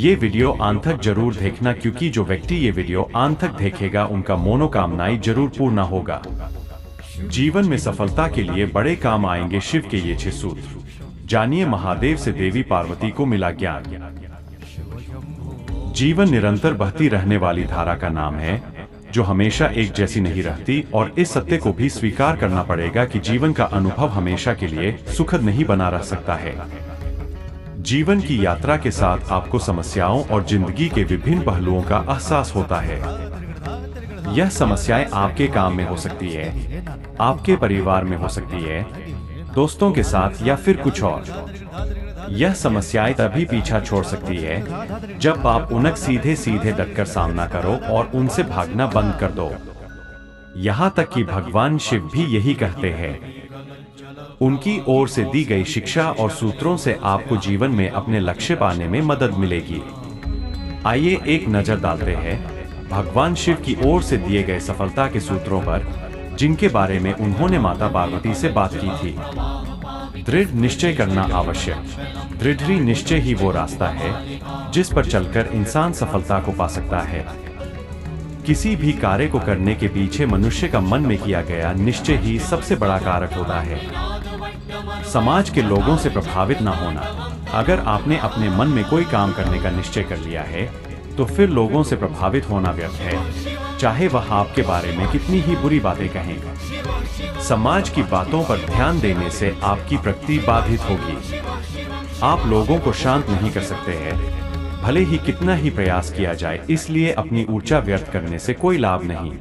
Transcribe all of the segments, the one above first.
ये वीडियो अंत तक जरूर देखना, क्योंकि जो व्यक्ति ये वीडियो अंत तक देखेगा उनका मनोकामनाएं जरूर पूर्ण होगा। जीवन में सफलता के लिए बड़े काम आएंगे शिव के ये 6 सूत्र। जानिए महादेव से देवी पार्वती को मिला ज्ञान। जीवन निरंतर बहती रहने वाली धारा का नाम है, जो हमेशा एक जैसी नहीं रहती, और इस सत्य को भी स्वीकार करना पड़ेगा कि जीवन का अनुभव हमेशा के लिए सुखद नहीं बना रह सकता है। जीवन की यात्रा के साथ आपको समस्याओं और जिंदगी के विभिन्न पहलुओं का एहसास होता है। यह समस्याएं आपके काम में हो सकती है, आपके परिवार में हो सकती है, दोस्तों के साथ, या फिर कुछ और। यह समस्याएं तभी पीछा छोड़ सकती है जब आप उनका सीधे सीधे डटकर सामना करो और उनसे भागना बंद कर दो। यहाँ तक कि भगवान शिव भी यही कहते हैं। उनकी ओर से दी गई शिक्षा और सूत्रों से आपको जीवन में अपने लक्ष्य पाने में मदद मिलेगी। आइए एक नजर डालते हैं भगवान शिव की ओर से दिए गए सफलता के सूत्रों पर, जिनके बारे में उन्होंने माता पार्वती से बात की थी। दृढ़ निश्चय करना आवश्यक। दृढ़ निश्चय ही वो रास्ता है जिस पर चलकर इंसान सफलता को पा सकता है। किसी भी कार्य को करने के पीछे मनुष्य का मन में किया गया निश्चय ही सबसे बड़ा कारक होता है। समाज के लोगों से प्रभावित न होना। अगर आपने अपने मन में कोई काम करने का निश्चय कर लिया है, तो फिर लोगों से प्रभावित होना व्यर्थ है, चाहे वह आपके बारे में कितनी ही बुरी बातें कहें। समाज की बातों पर ध्यान देने से आपकी प्रगति बाधित होगी। आप लोगों को शांत नहीं कर सकते हैं, भले ही कितना ही प्रयास किया जाए, इसलिए अपनी ऊर्जा व्यर्थ करने से कोई लाभ नहीं।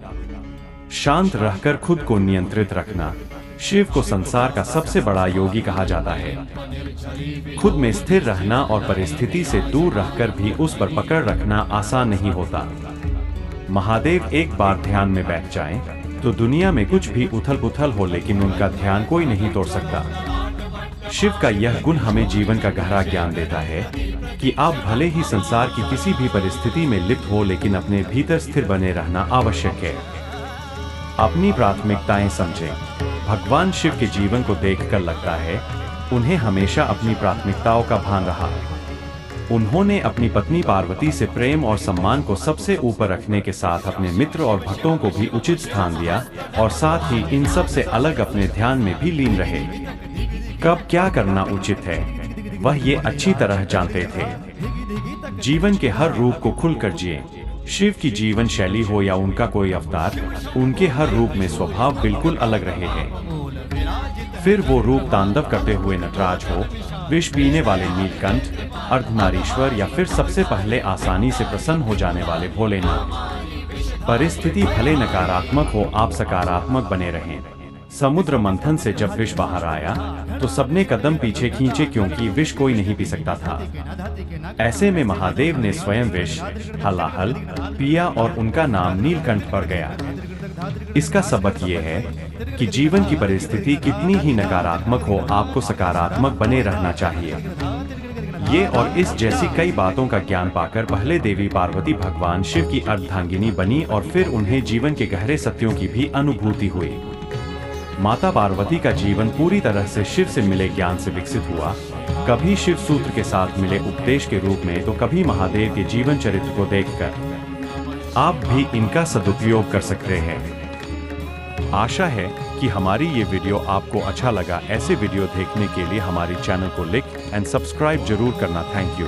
शांत रहकर खुद को नियंत्रित रखना। शिव को संसार का सबसे बड़ा योगी कहा जाता है। खुद में स्थिर रहना और परिस्थिति से दूर रहकर भी उस पर पकड़ रखना आसान नहीं होता। महादेव एक बार ध्यान में बैठ जाएं, तो दुनिया में कुछ भी उथल पुथल हो, लेकिन उनका ध्यान कोई नहीं तोड़ सकता। शिव का यह गुण हमें जीवन का गहरा ज्ञान देता है कि आप भले ही संसार की किसी भी परिस्थिति में लिप्त हो, लेकिन अपने भीतर स्थिर बने रहना आवश्यक है। अपनी प्राथमिकताएं समझें। भगवान शिव के जीवन को देखकर लगता है उन्हें हमेशा अपनी प्राथमिकताओं का भान रहा। उन्होंने अपनी पत्नी पार्वती से प्रेम और सम्मान को सबसे ऊपर रखने के साथ अपने मित्र और भक्तों को भी उचित स्थान दिया, और साथ ही इन सब से अलग अपने ध्यान में भी लीन रहे। कब क्या करना उचित है, वह ये अच्छी तरह जानते थे। जीवन के हर रूप को खुलकर जिए। शिव की जीवन शैली हो या उनका कोई अवतार, उनके हर रूप में स्वभाव बिल्कुल अलग रहे हैं। फिर वो रूप तांडव करते हुए नटराज हो, विष पीने वाले नीलकंठ, अर्धनारीश्वर, या फिर सबसे पहले आसानी से प्रसन्न हो जाने वाले भोलेनाथ। परिस्थिति भले नकारात्मक हो, आप सकारात्मक बने रहें। समुद्र मंथन से जब विष बाहर आया तो सबने कदम पीछे खींचे, क्योंकि विष कोई नहीं पी सकता था। ऐसे में महादेव ने स्वयं विष हलाहल पिया और उनका नाम नीलकंठ पड़ गया। इसका सबक ये है कि जीवन की परिस्थिति कितनी ही नकारात्मक हो, आपको सकारात्मक बने रहना चाहिए। ये और इस जैसी कई बातों का ज्ञान पाकर पहले देवी पार्वती भगवान शिव की अर्धांगिनी बनी, और फिर उन्हें जीवन के गहरे सत्यों की भी अनुभूति हुई। माता पार्वती का जीवन पूरी तरह से शिव से मिले ज्ञान से विकसित हुआ, कभी शिव सूत्र के साथ मिले उपदेश के रूप में, तो कभी महादेव के जीवन चरित्र को देखकर। आप भी इनका सदुपयोग कर सकते हैं। आशा है कि हमारी ये वीडियो आपको अच्छा लगा। ऐसे वीडियो देखने के लिए हमारे चैनल को लाइक एंड सब्सक्राइब जरूर करना। Thank you.